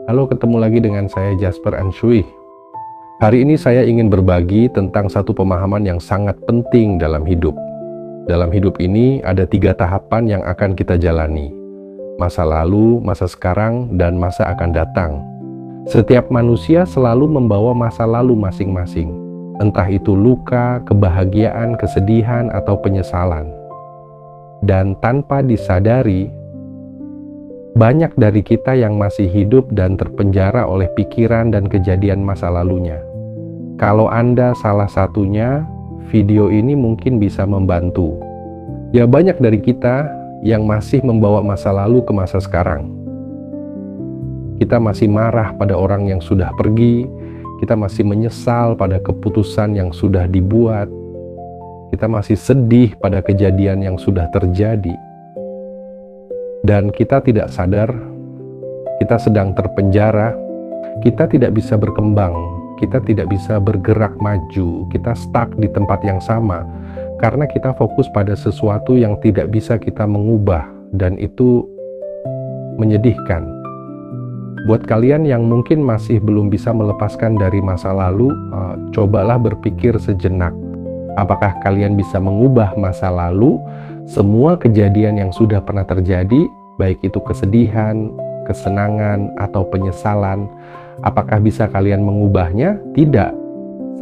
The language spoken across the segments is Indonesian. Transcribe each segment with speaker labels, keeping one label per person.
Speaker 1: Halo, ketemu lagi dengan saya Jasper Anshui. Hari ini saya ingin berbagi tentang satu pemahaman yang sangat penting dalam hidup. Dalam hidup ini ada 3 tahapan yang akan kita jalani. Masa lalu, masa sekarang, dan masa akan datang. Setiap manusia selalu membawa masa lalu masing-masing. Entah itu luka, kebahagiaan, kesedihan, atau penyesalan. Dan tanpa disadari, banyak dari kita yang masih hidup dan terpenjara oleh pikiran dan kejadian masa lalunya. Kalau Anda salah satunya, video ini mungkin bisa membantu. Ya, banyak dari kita yang masih membawa masa lalu ke masa sekarang. Kita masih marah pada orang yang sudah pergi, kita masih menyesal pada keputusan yang sudah dibuat, kita masih sedih pada kejadian yang sudah terjadi. Dan kita tidak sadar, kita sedang terpenjara, kita tidak bisa berkembang, kita tidak bisa bergerak maju, kita stuck di tempat yang sama, karena kita fokus pada sesuatu yang tidak bisa kita mengubah, dan itu menyedihkan. Buat kalian yang mungkin masih belum bisa melepaskan dari masa lalu, cobalah berpikir sejenak. Apakah kalian bisa mengubah masa lalu? Semua kejadian yang sudah pernah terjadi, baik itu kesedihan, kesenangan, atau penyesalan, apakah bisa kalian mengubahnya? Tidak.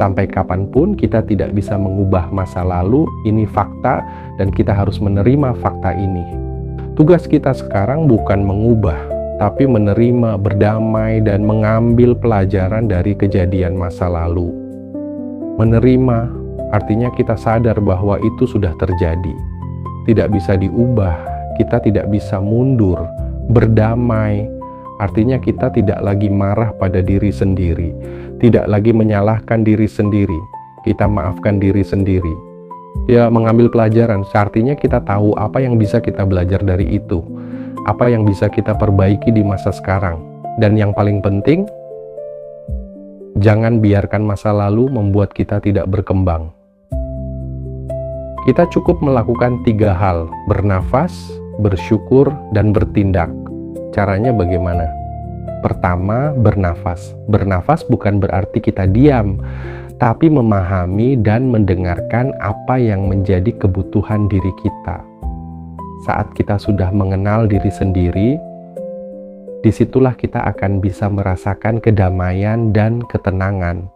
Speaker 1: Sampai kapanpun kita tidak bisa mengubah masa lalu, ini fakta, dan kita harus menerima fakta ini. Tugas kita sekarang bukan mengubah, tapi menerima, berdamai, dan mengambil pelajaran dari kejadian masa lalu. Menerima artinya kita sadar bahwa itu sudah terjadi. Tidak bisa diubah, kita tidak bisa mundur. Berdamai artinya kita tidak lagi marah pada diri sendiri, tidak lagi menyalahkan diri sendiri, kita maafkan diri sendiri. Ya, mengambil pelajaran artinya kita tahu apa yang bisa kita belajar dari itu, apa yang bisa kita perbaiki di masa sekarang. Dan yang paling penting, jangan biarkan masa lalu membuat kita tidak berkembang. Kita cukup melakukan 3 hal: bernafas, bersyukur, dan bertindak. Caranya bagaimana? Pertama, bernafas. Bernafas bukan berarti kita diam, tapi memahami dan mendengarkan apa yang menjadi kebutuhan diri kita. Saat kita sudah mengenal diri sendiri, disitulah kita akan bisa merasakan kedamaian dan ketenangan.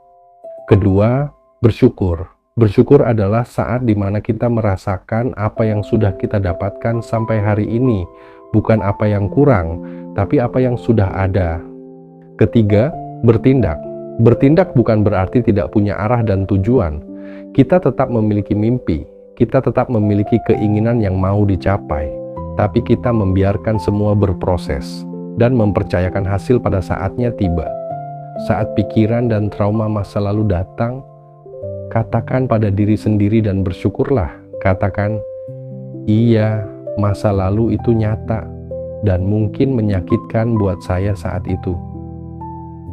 Speaker 1: Kedua, bersyukur. Bersyukur adalah saat dimana kita merasakan apa yang sudah kita dapatkan sampai hari ini, bukan apa yang kurang, tapi apa yang sudah ada. Ketiga, bertindak. Bertindak bukan berarti tidak punya arah dan tujuan. Kita tetap memiliki mimpi, kita tetap memiliki keinginan yang mau dicapai, tapi kita membiarkan semua berproses dan mempercayakan hasil pada saatnya tiba. Saat pikiran dan trauma masa lalu datang, katakan pada diri sendiri dan bersyukurlah. Katakan, iya, masa lalu itu nyata dan mungkin menyakitkan buat saya saat itu.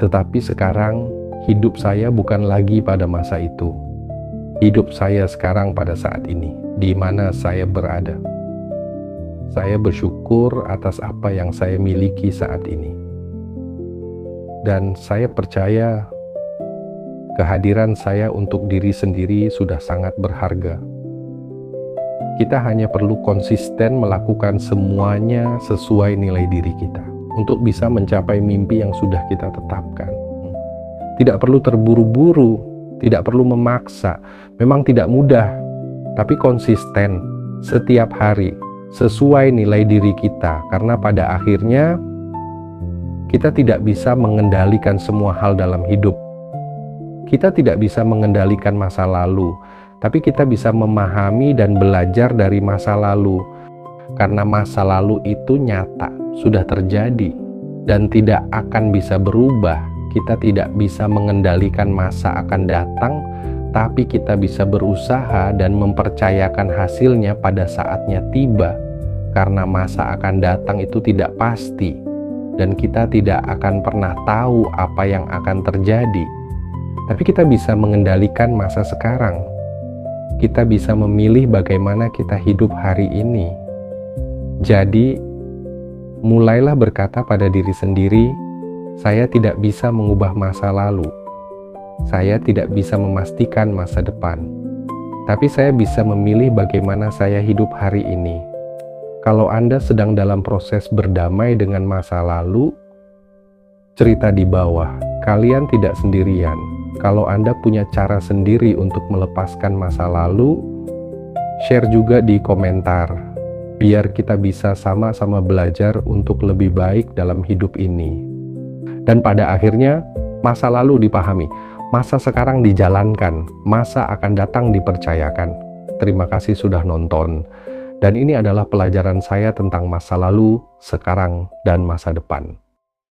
Speaker 1: Tetapi sekarang, hidup saya bukan lagi pada masa itu. Hidup saya sekarang pada saat ini, di mana saya berada. Saya bersyukur atas apa yang saya miliki saat ini. Dan saya percaya kehadiran saya untuk diri sendiri sudah sangat berharga. Kita hanya perlu konsisten melakukan semuanya sesuai nilai diri kita untuk bisa mencapai mimpi yang sudah kita tetapkan. Tidak perlu terburu-buru, tidak perlu memaksa. Memang tidak mudah, tapi konsisten setiap hari sesuai nilai diri kita, karena pada akhirnya kita tidak bisa mengendalikan semua hal dalam hidup. Kita tidak bisa mengendalikan masa lalu, tapi kita bisa memahami dan belajar dari masa lalu. Karena masa lalu itu nyata, sudah terjadi, dan tidak akan bisa berubah. Kita tidak bisa mengendalikan masa akan datang, tapi kita bisa berusaha dan mempercayakan hasilnya pada saatnya tiba. Karena masa akan datang itu tidak pasti, dan kita tidak akan pernah tahu apa yang akan terjadi. Tapi kita bisa mengendalikan masa sekarang. Kita bisa memilih bagaimana kita hidup hari ini. Jadi, mulailah berkata pada diri sendiri, Saya tidak bisa mengubah masa lalu. Saya tidak bisa memastikan masa depan. Tapi saya bisa memilih bagaimana saya hidup hari ini. Kalau Anda sedang dalam proses berdamai dengan masa lalu, cerita di bawah, kalian tidak sendirian. Kalau Anda punya cara sendiri untuk melepaskan masa lalu, share juga di komentar, biar kita bisa sama-sama belajar untuk lebih baik dalam hidup ini. Dan pada akhirnya, masa lalu dipahami, masa sekarang dijalankan, masa akan datang dipercayakan. Terima kasih sudah nonton. Dan ini adalah pelajaran saya tentang masa lalu, sekarang, dan masa depan.